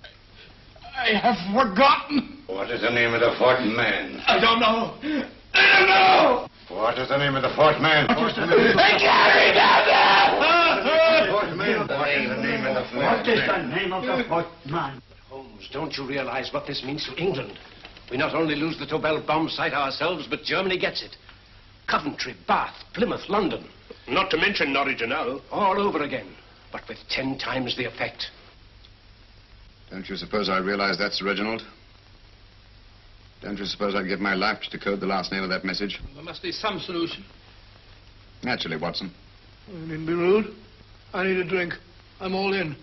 I have forgotten. What is the name of the 4th man? I don't know. I don't know. What is the name of the 4th man? I can't remember. 4th man. What is the name of the 4th man? What is the name of the 4th man? Holmes, don't you realize what this means to England? We not only lose the Tobel bomb site ourselves, but Germany gets it. Coventry, Bath, Plymouth, London. Not to mention Norwich and Hull. All over again, but with 10 times the effect. Don't you suppose I realize that's Reginald? Don't you suppose I'd give my life to decode the last name of that message? There must be some solution. Naturally, Watson. I needn't be rude. I need a drink. I'm all in.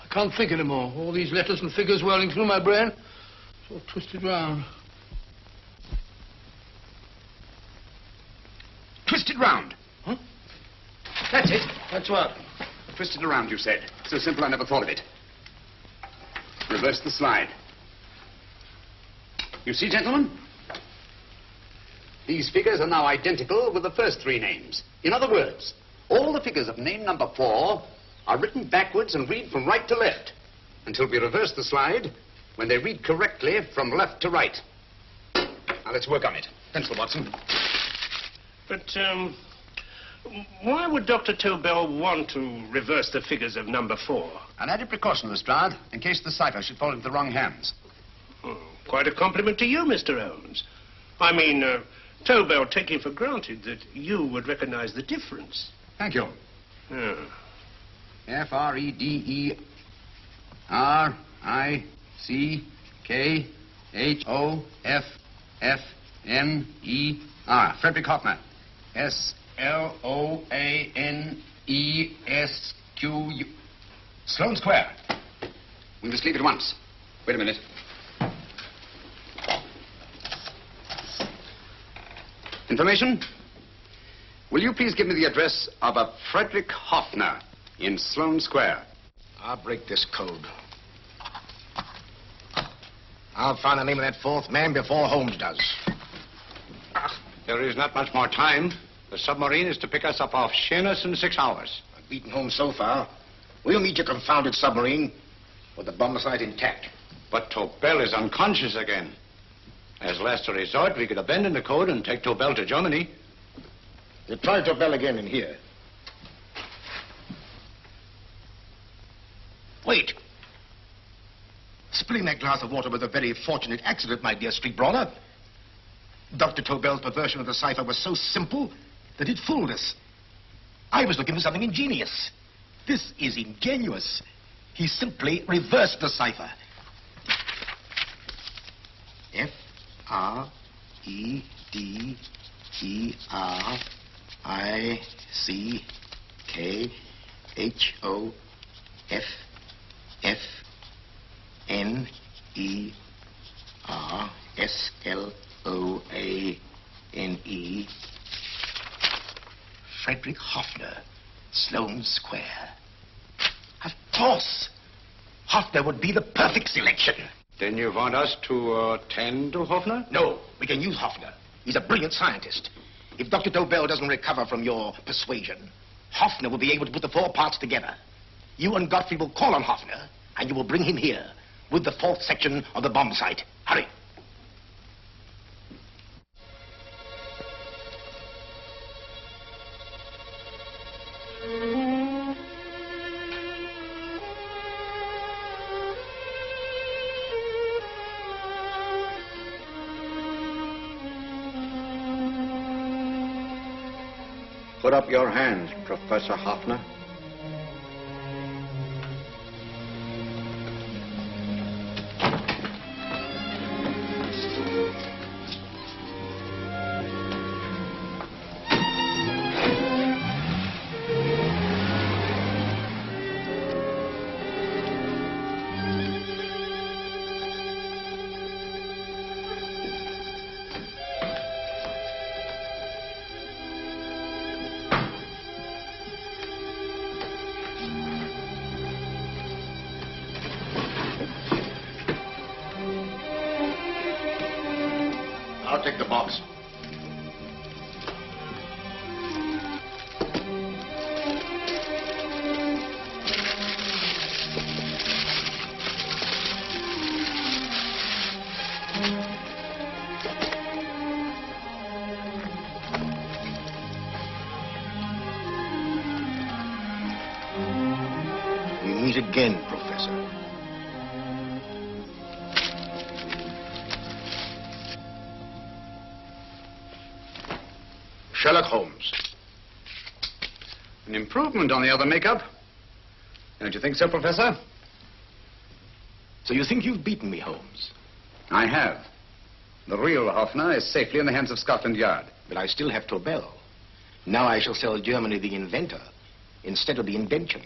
I can't think anymore. All these letters and figures whirling through my brain. It's all twisted round. Twisted round. Huh? That's it. That's what? Twisted around, you said. So simple I never thought of it. Reverse the slide. You see, gentlemen? These figures are now identical with the first 3 names. In other words, all the figures of name number 4 are written backwards and read from right to left until we reverse the slide when they read correctly from left to right. Now, let's work on it. Pencil, Watson. But, why would Dr. Tobel want to reverse the figures of number 4? An added precaution, Lestrade, in case the cipher should fall into the wrong hands. Quite a compliment to you, Mr. Holmes. I mean, Tobel taking for granted that you would recognize the difference. Thank you. F-R-E-D-E-R-I-C-K-H-O-F-F-N-E-R. Frederick Hoffner. S-L-O-A-N-E-S-Q-U. Sloane Square. We must leave at once. Wait a minute. Information? Will you please give me the address of a Frederick Hoffner in Sloane Square? I'll break this code. I'll find the name of that 4th man before Holmes does. There is not much more time. The submarine is to pick us up off Sheerness in 6 hours. I've beaten Holmes so far. We'll meet your confounded submarine with the bomb site intact. But Tobel is unconscious again. As last resort, we could abandon the code and take Tobel to Germany. You try Tobel again in here. Wait. Spilling that glass of water was a very fortunate accident, my dear street brawler. Dr. Tobel's perversion of the cipher was so simple that it fooled us. I was looking for something ingenious. This is ingenious. He simply reversed the cipher. F-R-E-D-E-R-I-C-K-H-O-F-F-N-E-R-S-L-O-A-N-E. Frederick Hoffner, Sloane Square. Of course. Hoffner would be the perfect selection. Then you want us to tend to Hoffner? No, we can use Hoffner. He's a brilliant scientist. If Dr. Tobel doesn't recover from your persuasion, Hoffner will be able to put the 4 parts together. You and Godfrey will call on Hoffner, and you will bring him here with the 4th section of the bomb site. Hurry. Put up your hands, Professor Hoffner. I'll take the box. We meet again, Professor. Sherlock Holmes. An improvement on the other makeup. Don't you think so, Professor? So you think you've beaten me, Holmes? I have. The real Hoffner is safely in the hands of Scotland Yard. But I still have Tobel. Now I shall sell Germany the inventor instead of the invention.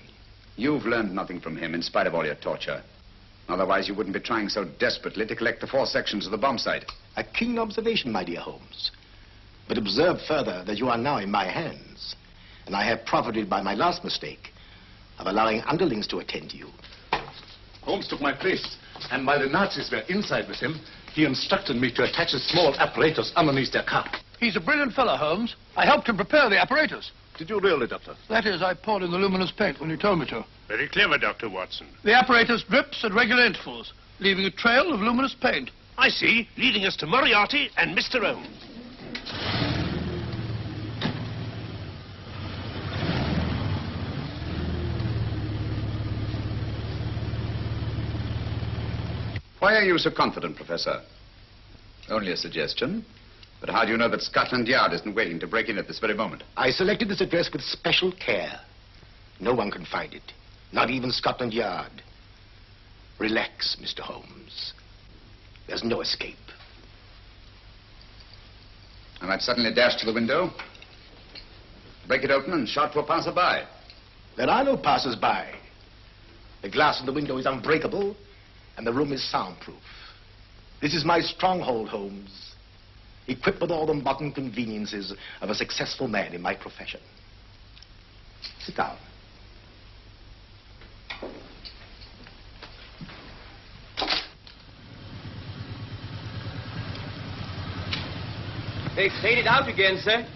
You've learned nothing from him in spite of all your torture. Otherwise, you wouldn't be trying so desperately to collect the 4 sections of the bomb site. A keen observation, my dear Holmes. But observe further that you are now in my hands. And I have profited by my last mistake of allowing underlings to attend to you. Holmes took my place, and while the Nazis were inside with him, he instructed me to attach a small apparatus underneath their car. He's a brilliant fellow, Holmes. I helped him prepare the apparatus. Did you really, Doctor? That is, I poured in the luminous paint when you told me to. Very clever, Dr. Watson. The apparatus drips at regular intervals, leaving a trail of luminous paint. I see, leading us to Moriarty and Mr. Holmes. Why are you so confident, Professor? Only a suggestion. But how do you know that Scotland Yard isn't waiting to break in at this very moment? I selected this address with special care. No one can find it, not even Scotland Yard. Relax, Mr. Holmes. There's no escape. I might suddenly dash to the window, break it open, and shout to a passerby. There are no passers-by. The glass in the window is unbreakable, and the room is soundproof. This is my stronghold, Holmes, equipped with all the modern conveniences of a successful man in my profession. Sit down. They've faded out again, sir.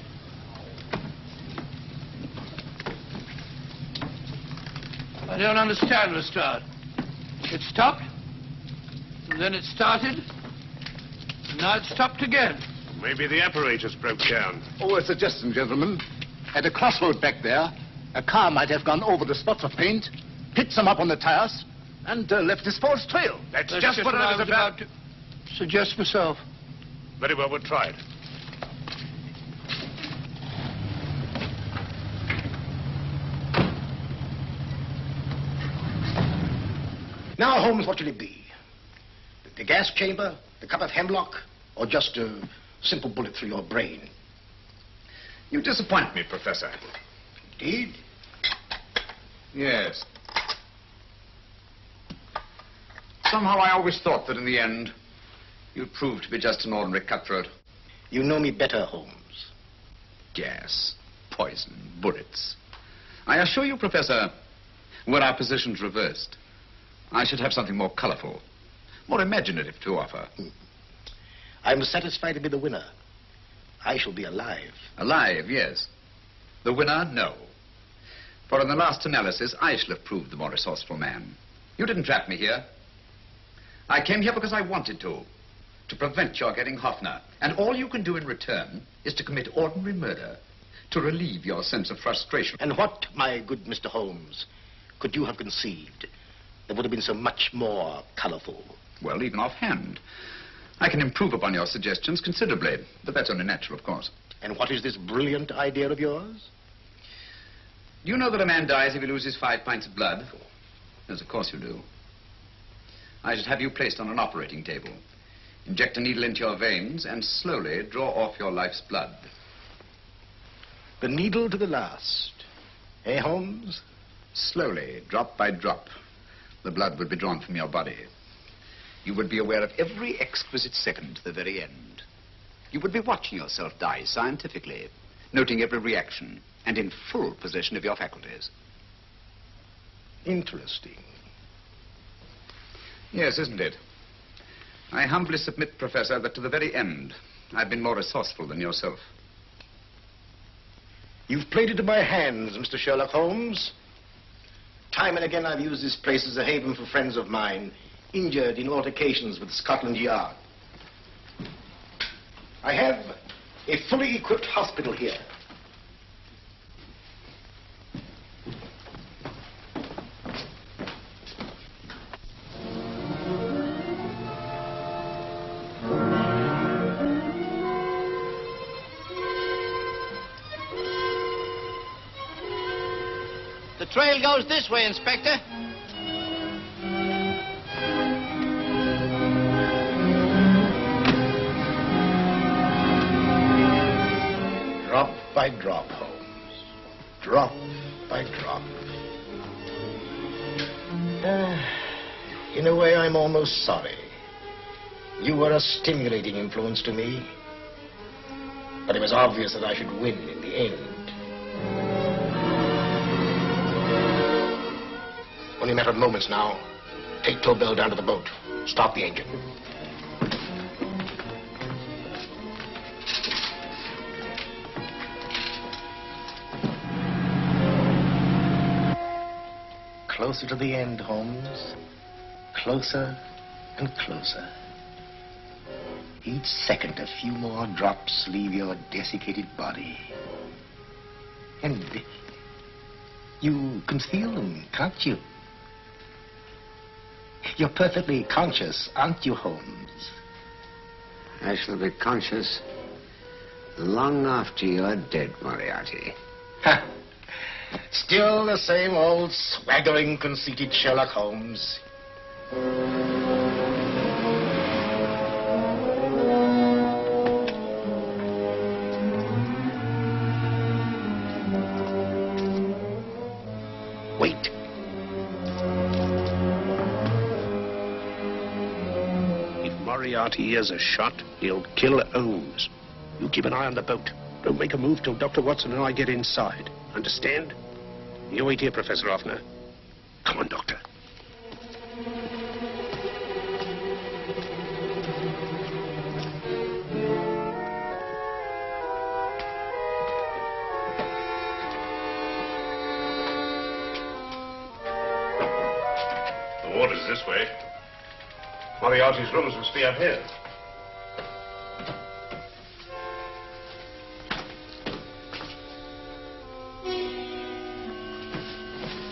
I don't understand, Lestrade. It stopped, and then it started, and now it stopped again. Maybe the apparatus broke down. Oh, a suggestion, gentlemen. At a crossroad back there, a car might have gone over the spots of paint, picked some up on the tires, and left this false trail. That's just what I was about to suggest myself. Very well, we'll try it. Now, Holmes, what should it be? The gas chamber, the cup of hemlock, or just a simple bullet through your brain? You disappoint me, Professor. Indeed? Yes. Somehow I always thought that in the end, you'd prove to be just an ordinary cutthroat. You know me better, Holmes. Gas, poison, bullets. I assure you, Professor, were our positions reversed, I should have something more colorful, more imaginative to offer. I'm satisfied to be the winner. I shall be alive. Alive, yes. The winner, no. For in the last analysis, I shall have proved the more resourceful man. You didn't trap me here. I came here because I wanted to prevent your getting Hoffner. And all you can do in return is to commit ordinary murder to relieve your sense of frustration. And what, my good Mr. Holmes, could you have conceived that would have been so much more colorful? Well, even offhand, I can improve upon your suggestions considerably, but that's only natural, of course. And what is this brilliant idea of yours? Do you know that a man dies if he loses 5 pints of blood? Yes, of course you do. I should have you placed on an operating table, inject a needle into your veins, and slowly draw off your life's blood. The needle to the last. Eh, Holmes? Slowly, drop by drop, the blood would be drawn from your body. You would be aware of every exquisite second to the very end. You would be watching yourself die scientifically, noting every reaction, and in full possession of your faculties. Interesting. Yes, isn't it? I humbly submit, Professor, that to the very end, I've been more resourceful than yourself. You've played into my hands, Mr. Sherlock Holmes. Time and again I've used this place as a haven for friends of mine, injured in altercations with Scotland Yard. I have a fully equipped hospital here. The trail goes this way, Inspector. Drop by drop, Holmes. Drop by drop. In a way, I'm almost sorry. You were a stimulating influence to me. But it was obvious that I should win in the end. Only a matter of moments now. Take Tobel down to the boat. Stop the engine. Closer to the end, Holmes. Closer and closer. Each second, a few more drops leave your desiccated body. And you can feel them, can't you? You're perfectly conscious, aren't you, Holmes? I shall be conscious long after you're dead, Moriarty. Ha! Still the same old swaggering, conceited Sherlock Holmes. Wait. If Moriarty hears a shot, he'll kill Holmes. You keep an eye on the boat. Don't make a move till Dr. Watson and I get inside. Understand? You wait here, Professor Hoffner. Come on, Doctor. The water's this way. Moriarty's rooms must be up here.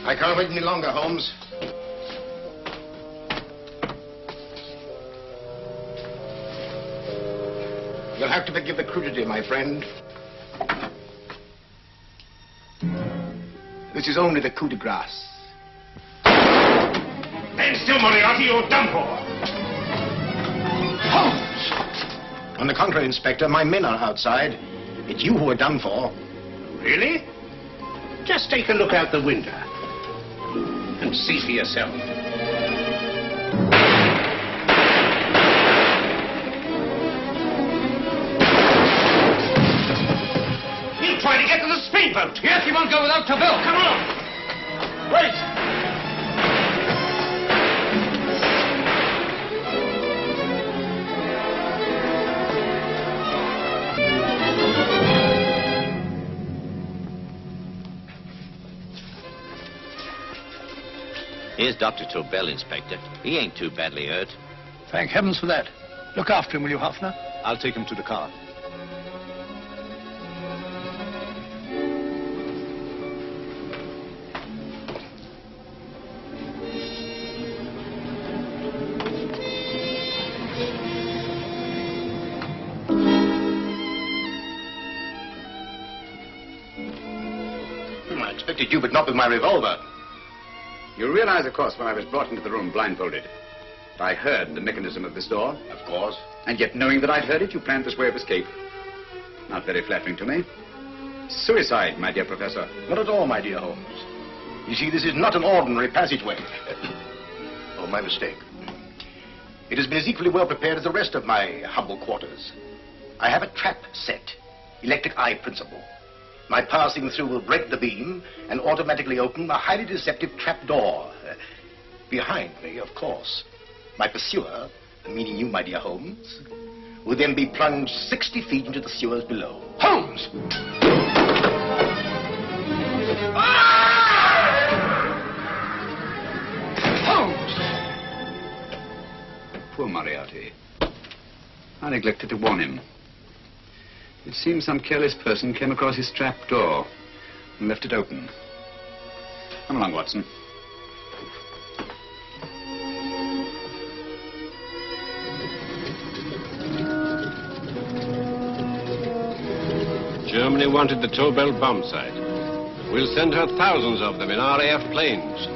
I can't wait any longer, Holmes. You'll have to forgive the crudity, my friend. This is only the coup de grace. Stand still, Moriarty, you're done for. Holmes! On the contrary, Inspector, my men are outside. It's you who are done for. Really? Just take a look out the window and see for yourself. He'll try to get to the speedboat. Yes, he won't go without Tobel. Come on. Wait. Here's Dr. Tobel, Inspector. He ain't too badly hurt. Thank heavens for that. Look after him, will you, Hoffner? I'll take him to the car. I expected you, but not with my revolver. You realize, of course, when I was brought into the room blindfolded, I heard the mechanism of this door. Of course. And yet, knowing that I'd heard it, you planned this way of escape. Not very flattering to me. Suicide, my dear Professor. Not at all, my dear Holmes. You see, this is not an ordinary passageway. Oh, my mistake. It has been as equally well prepared as the rest of my humble quarters. I have a trap set, electric eye principle. My passing through will break the beam and automatically open a highly deceptive trap door. Behind me, of course, my pursuer, meaning you, my dear Holmes, will then be plunged 60 feet into the sewers below. Holmes! Holmes! Poor Moriarty. I neglected to warn him. It seems some careless person came across his trap door and left it open. Come along, Watson. Germany wanted the Tobel bomb site. We'll send her thousands of them in RAF planes.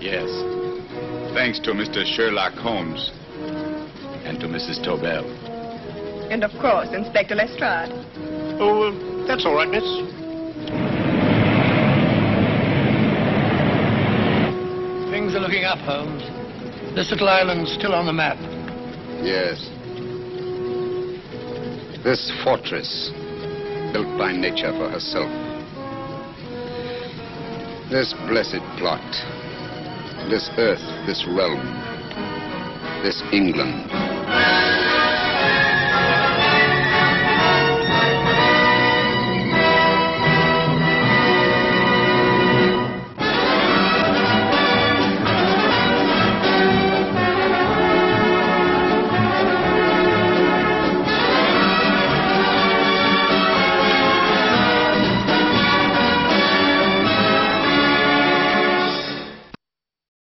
Yes. Thanks to Mr. Sherlock Holmes and to Mrs. Tobel. And, of course, Inspector Lestrade. Oh, that's all right, miss. Things are looking up, Holmes. This little island's still on the map. Yes. This fortress, built by nature for herself. This blessed plot. This earth, this realm. This England.